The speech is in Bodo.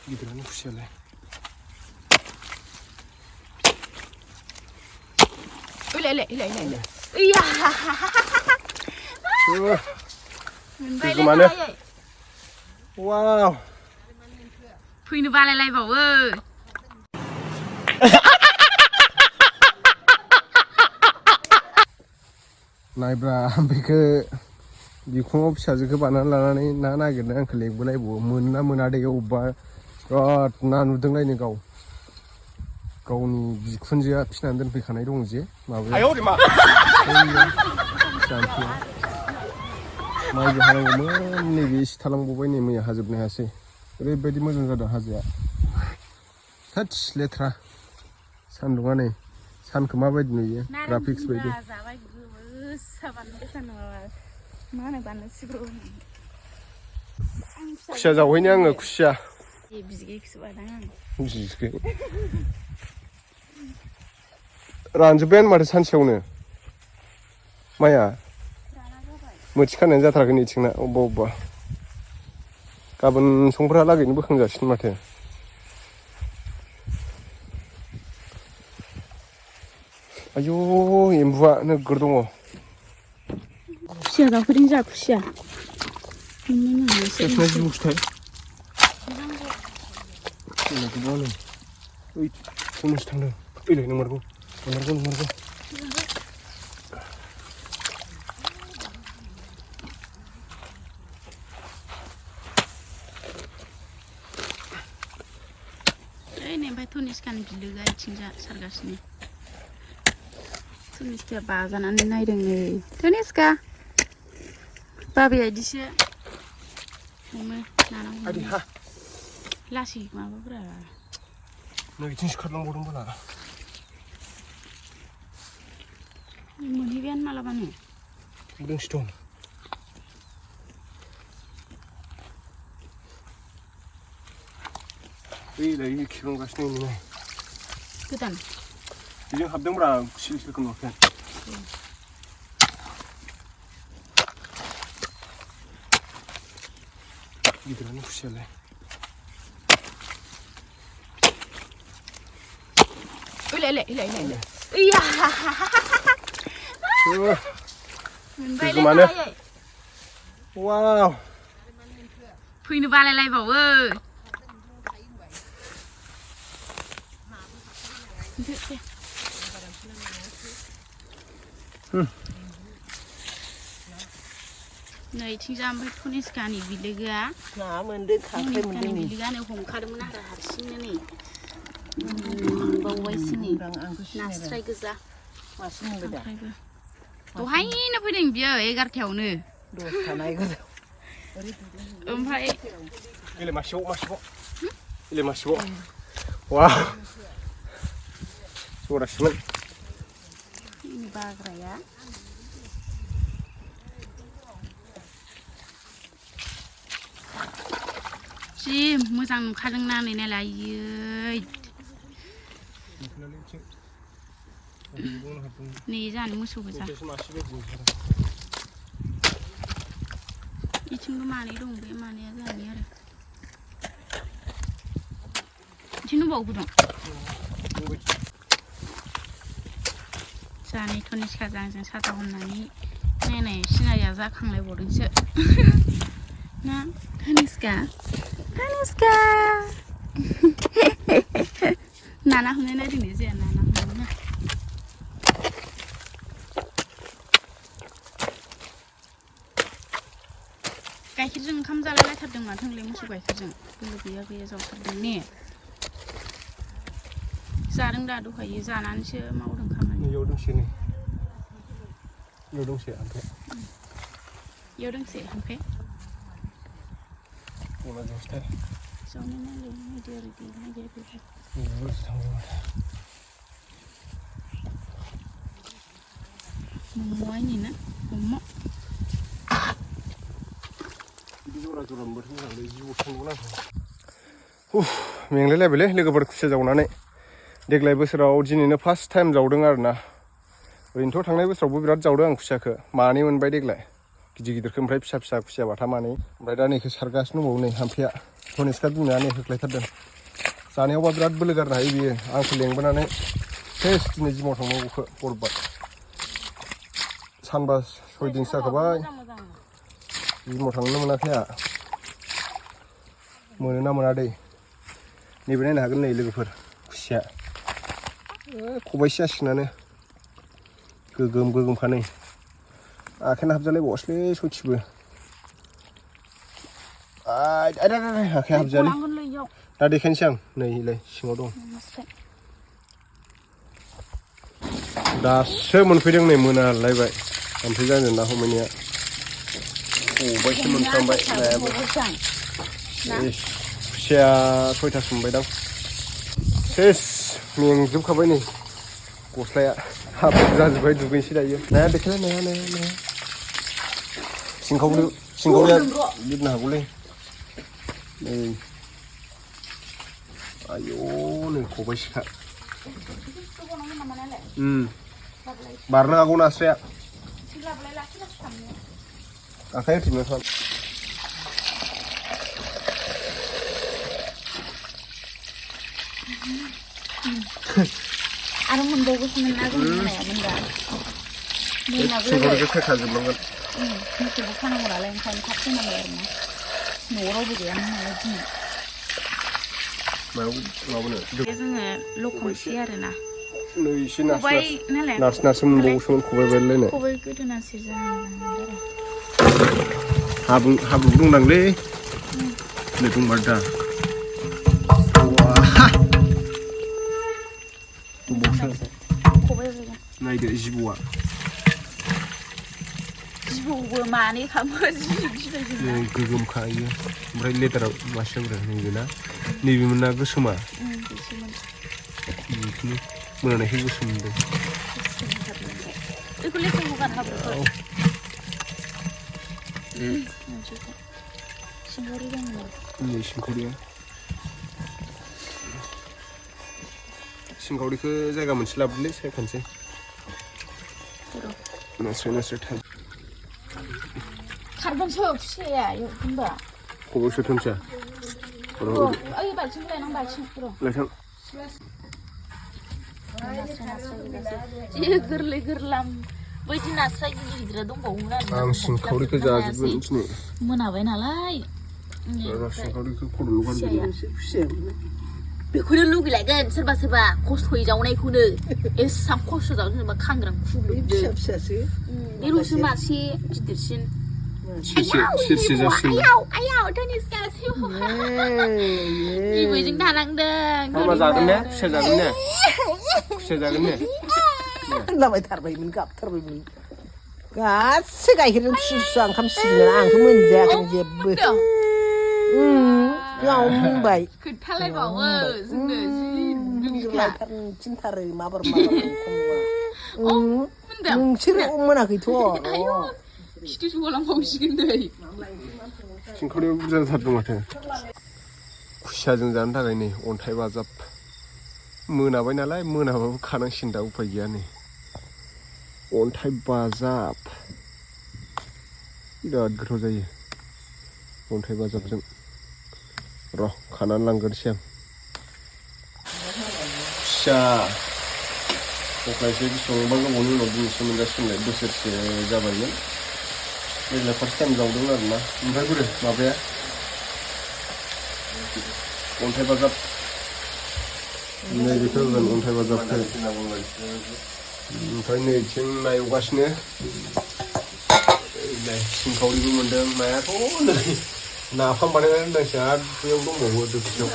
गिदिरानो खुसियालाय गोमानो वाव फैनो बालायलायबावो नायब्रा बेखौ बिखुङाव फिसाजोखौ बानानै लानानै ना नागिरनो आंखौ लेंबोलायबावो मोनना मोना दे अबेबा बिराद ना नुदोंलायनो गावनि बिखुनजोआ फिसिनानै दोनफैखानाय दं जे माबायाव जाम्फैयाव माइबो हानांगौमोन नैबे एसे थालांबावबाय नै मैया हाजोबनो हायासै ओरैबायदि मोजां जादों हाजोआ थोदस लेथ्रा सान्दुङा नै सानखौ माबायदि नुयो ग्राफिक्स बायदि खुसिया जावहैनो आङो खुसिया बिजै रानजोब्बायानो माथो सानसेयावनो माइया मोथि खानायानो जाथाराखै नैथिंना अबेबा गाबोन समफोरहालागैनो बोखांजासिगोन माथो आयौ एम्बुआ नोगोर दङ खुसिया जावफैदों जोंहा खुसिया जिबौसोथाय ओइ खननैसो थांदों ओइलाय नंमारगौ ओमफ्राय टनिस्कानि बिलोगा आथिंजा सारगासिनो टनिस्काया बाजानानै नायदों नै टनिस्का बाबाया इदिसो हमो नानाव हमो लासै माबाफोरा नैथिंसो खारलांबावदों बाला मोनहैबायानो मालाबानो दोंसो दं ओइलाय खिखांगासिनो नै गोदान बेजों हाबदोंब्रा सिलखौ नुवाखै गिदिरानो खुसियालाय गोमानो वाव फैनो बालायलायबावो नैथिंजा ओमफ्राय टनिस्कानि बिलोगोआ ना मोनदों खांख्राइ मोनदों बिलोगानो हमखादोंमोन आरो हारसिंनो नै मोनबावबायसो नै नास्राय गोजा मासे मोनबाय दा दहायनो फैदों बियो 11थायावनो 10था नायगोन ओमफ्राय इलाय मासेबाव वाव जरासेमोन बाग्राया जि मोजां नुखादों ना नै नायलाय आयै नै जानो मोसौ गोजा इथिंबो मानै दं बे मानैया जानि आरो इथिं दंबावो दं जानि टनिस्का जांजों साथा हमनानै नायनाय सिनारिया जाखांलायबावदोंसो ना टनिस्का नाना हमनाय नायदोंनो जोंहा नाना हमना गाइखेरजों ओंखाम जालायलायथारदों माथो होनलाय मोसौ गाइखेरजों बोलो गैया जावथारदों ने जादों दा दहायो जानानैसो मावदों खामानि इयाव दंसै नै इयाव दंसै ओमफ्राय इयाव दंसै ओमफ्राय अना जोंसोथाय जावनो नांगौ नायदो आरो गैला गैया ओरैसो थांबाय मम'आयनि ना मम' जरा मोनबाथाय मोजांलै जिबौ थांगौमोन आंखौ मेंलायलायबायलै लोगोफोर खुसिया जावनानै देग्लाय बोसोराव दिनैनो फार्स्ट टाइम जावदों आरोना ओरैनोथ' थांनाय बोसोरावबो बिराद जावदों आं खुसियाखौ मानै मोनबाय देग्लाय गिदिरखौ ओमफ्राय फिसा खुसिया बाथा मानै ओमफ्राय दा नैखौ सारगासिनो दंबावो नै हाम्फेया धनेसखा बिमाया नै होख्लायथारदों जानायावबा बिराद बोलो गारनो हायो बियो आंखौ लेंबोनानै सेस दिनै जिमाव थांनांगौखौ बरबाय सानबा 6 दिनसो जाखाबाय जिमाव थांनो मोनाखै आं मोनो ना मोना दै नैबे नायनो हागोन नै लोगोफोर खुसिया खबाइसे जासिगोनानो गोगोमखा नै आखाइना हाबजालायबावासैलै सयथिबो आखाइ हाबजायालै दा देखायनोसै आं नै इलाय सिङाव दं दासो मोनफैदों नै मोनालायबाय ओमफ्राय जानो ना हमैनाया खबाइसे मोनफ्रामबाय नायाबो खुसिया 6थासो मोनबायदां सेस मेंजोबखाबाय नै गस्लाया हाब्रु जाजोब्बाय दुगैनोसै दायो नाया देखायलाय नाया सिंखावरिया बिरनो हागौलै नै आयौ नै खबाइसेखा बारनो हागौ नास्राया आखाइ होथेनो थां आरो मोनबावगौसोमोन ना जों मोनायामोन दा सिंखावरिखौ सायखाजोबनांगोन मोसौबो खानांगौ नालाय ओंखायनो थाब फैनांगौ आरो ना न'आव रावबो गैयामोन नालाय दिनै मायाव लाबोनो जोङो लखबनोसै आरो ना नै एसे खबाइ नालाय नार्स मोनबावोसोमोन खबाइ बायलायनाय खबाइ गोदोनासो जानांगौ हाब्रु दंदांलै नै दंमार दा नायदो जिबौबो मानै खामो गोगोमखा इयो ओमफ्राय लेदाराव मासेयाव नैबे ना नैबेमोन ना गोसोमा बेखौनो मोनानायखाय गोसोम मोनदों सिंखावरिखौ जायगा मोनसे लाबोलै सायखानोसै नास्राय थाल खारगोनसो खुसियाया होनबा खबाइयाव सोथोंसै ओइ बाल्थिं लायनां बाल्थिं लायथां जि गोरलै गोरलाम बैदि नास्राय गिदिरा दंबावोमोन आरो आं सिंखावरिखौ जाजोबगोन दिनै मोनाबाय नालाय सिंखावरिखौ खर'ल' गारजोबो बेखौनो लुगैलायगोन सोरबा खस्थ'यै जावनायखौनो एसां खस्थ' जावो जेनेबा खांग्रां खुग्लुबदो फिसासो बेल'सो मासे गिदिरसिन सेरसे जासिगोन आयाव धनेसखा बिबैजों थानांदों मामा जागोन ने खुसिया जागोन ने लाबायथारबायमोन गाबथारबायमोन गासै गाइखेरजों फिसा ओंखाम सिगिनानै आंथ' मोनजायाखै जेबो मोनबाय खोन्थालायबावो जोंनो थिनथारो माबार नोंसोरो मोनाखैथ' खिथु सौलांबावसिगोन नै सिंखावरियाव बुरजा जाथारदों माथो खुसियाजों जानो थाखाय नै अन्थाइ बाजाब मोनाबाय नालाय मोनाबाबो खानांसिगोन दा उफाय गैया नै अन्थाइ बाजाब बिराद गोथाव जायो अन्थाइ बाजाबजों र' खानानै लांग्रोनोसै आं खुसिया अख्लायसे बेसेबांबा गोबावनि उनाव दिनैसो मोनजासिगोनलाय बोसोरसे जाबायमोन देग्लाय फार्स्ट टाइम जावदों आरोना ओमफ्राय बोरै माबाया अन्थाइ बाजाब नैबेखौ होगोन अन्थाइ बाजाबखौ ओमफ्राय नैथिं ना एवगासिनो सिंखावरिबो मोनदों नायाथ' नै नाफाम बानायनानै दोनदोंसो आरो बेयाव दंबावो दोखसियाव